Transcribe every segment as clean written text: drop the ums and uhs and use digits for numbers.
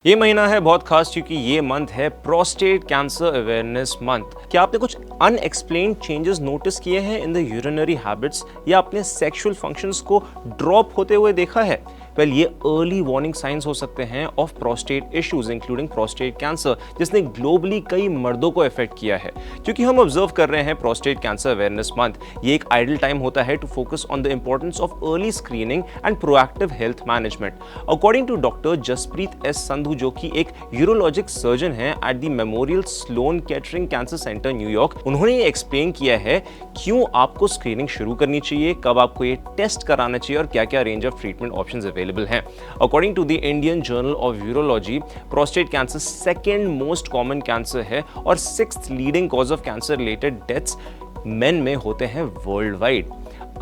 ये महीना है बहुत खास क्योंकि ये मंथ है प्रोस्टेट कैंसर अवेयरनेस मंथ। क्या आपने कुछ अनएक्सप्लेन्ड चेंजेस नोटिस किए हैं इन द यूरिनरी हैबिट्स या अपने सेक्सुअल फंक्शंस को ड्रॉप होते हुए देखा है? वेल, ये अर्ली वार्निंग साइंस हो सकते हैं of prostate issues including prostate cancer, जिसने ग्लोबली कई मर्दों को अफेक्ट किया है। क्योंकि हम ऑब्जर्व कर रहे हैं प्रोस्टेट कैंसर अवेयरनेस मंथ, ये एक आइडल टाइम होता है to focus on the importance of early screening and proactive health management. According to doctor Jaspreet S Sandhu, जो कि एक यूरोलॉजिक सर्जन है at the Memorial Sloan Kettering Cancer Center New York, उन्होंने ये एक्सप्लेन किया है क्यों आपको स्क्रीनिंग शुरू करनी चाहिए, कब आपको ये टेस्ट कराना चाहिए और क्या क्या range of treatment options available हैं। According to the Indian journal of urology, prostate cancer second most common cancer है और 6th leading cause of cancer related deaths men में होते हैं वर्ल्ड वाइड।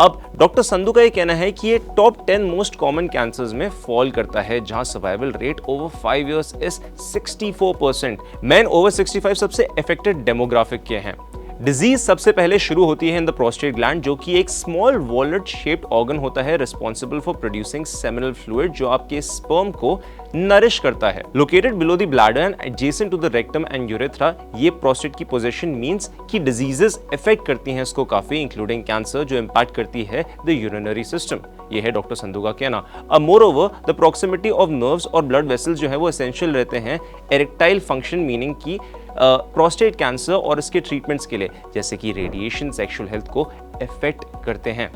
अब डॉक्टर संधू का ये कहना है कि ये टॉप 10 मोस्ट कॉमन कैंसर्स में फॉल करता है, जहां survival rate over 5 years is 64%। Man over 65 सबसे अफेक्टेड डेमोग्राफिक के हैं। डिजीज सबसे पहले शुरू होती है इन द प्रोस्टेट ग्लैंड, जो कि एक स्मॉल वॉलेट शेप्ड ऑर्गन होता है responsible for producing seminal fluid, जो आपके स्पर्म को नरिश करता है। Located below the bladder and adjacent to the rectum and urethra, ये प्रोस्टेट की पोजीशन मींस कि डिजीजेस अफेक्ट करती हैं इसको काफी, इंक्लूडिंग कैंसर, जो इंपैक्ट करती है द यूरिनरी सिस्टम। ये है डॉक्टर संधू का कहना। Moreover the proximity of nerves और ब्लड वेसल्स जो है वो एसेंशियल रहते हैं इरेक्टाइल फंक्शन, मीनिंग की प्रोस्टेट कैंसर और इसके ट्रीटमेंट्स के लिए, जैसे कि रेडिएशन सेक्सुअल हेल्थ को अफेक्ट करते हैं।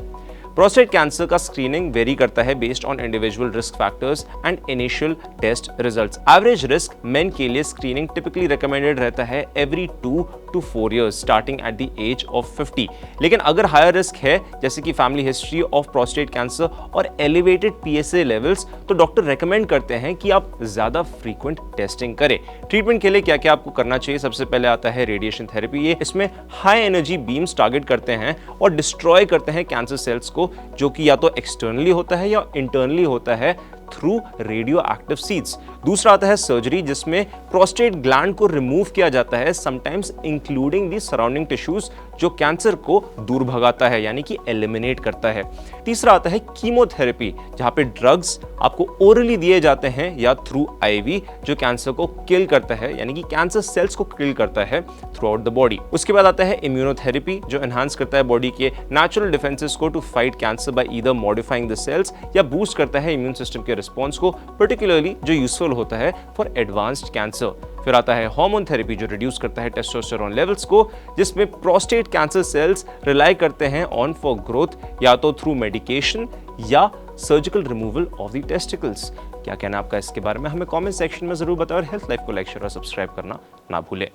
प्रोस्टेट कैंसर का स्क्रीनिंग वेरी करता है based on individual risk factors and initial test results. Average risk men के लिए स्क्रीनिंग टिपिकली रिकमेंडेड रहता है every 2 to 4 years starting at the age of 50। लेकिन अगर हायर रिस्क है, जैसे कि family history of prostate cancer और एलिवेटेड PSA लेवल्स, तो डॉक्टर रेकमेंड करते हैं कि आप ज्यादा फ्रीक्वेंट टेस्टिंग करें। ट्रीटमेंट के लिए क्या क्या आपको करना चाहिए? सबसे पहले आता है रेडिएशन थेरेपी। ये इसमें हाई एनर्जी बीम्स टारगेट करते हैं और डिस्ट्रॉय करते हैं कैंसर सेल्स को, जो कि या तो एक्सटर्नली होता है या इंटरनली होता है थ्रू रेडियो एक्टिव सीड्स। दूसरा आता है सर्जरी, जिसमें प्रोस्टेट ग्लैंड को रिमूव किया जाता है, sometimes including the surrounding tissues, जो कैंसर को दूर भगाता है, यानी कि एलिमिनेट करता है। तीसरा आता है कीमोथेरेपी, जहां पे ड्रग्स आपको ओरली दिए जाते हैं या थ्रू IV, जो कैंसर को किल करता है, यानी कि कैंसर सेल्स को किल करता है थ्रू आउट द बॉडी। उसके बाद आता है इम्यूनोथेरेपी, जो एनहांस करता है बॉडी के नेचुरल डिफेंसेस को to fight cancer by either modifying the cells या बूस्ट करता है इम्यून सिस्टम के रिस्पॉन्स को, पर्टिकुलरली जो यूजफुल होता है फॉर एडवांस्ड कैंसर। फिर आता है हार्मोन थेरेपी, जो रिड्यूस करता है टेस्टोस्टेरोन लेवल्स को, जिसमें प्रोस्टेट कैंसर सेल्स रिलाई करते हैं ऑन फॉर ग्रोथ, या तो थ्रू मेडिकेशन या surgical removal of the testicles. क्या कहना आपका इसके बारे में? हमें कमेंट सेक्शन में जरूर बताओ और हेल्थ लाइफ को लाइक, शेयर और सब्सक्राइब करना ना भूलें।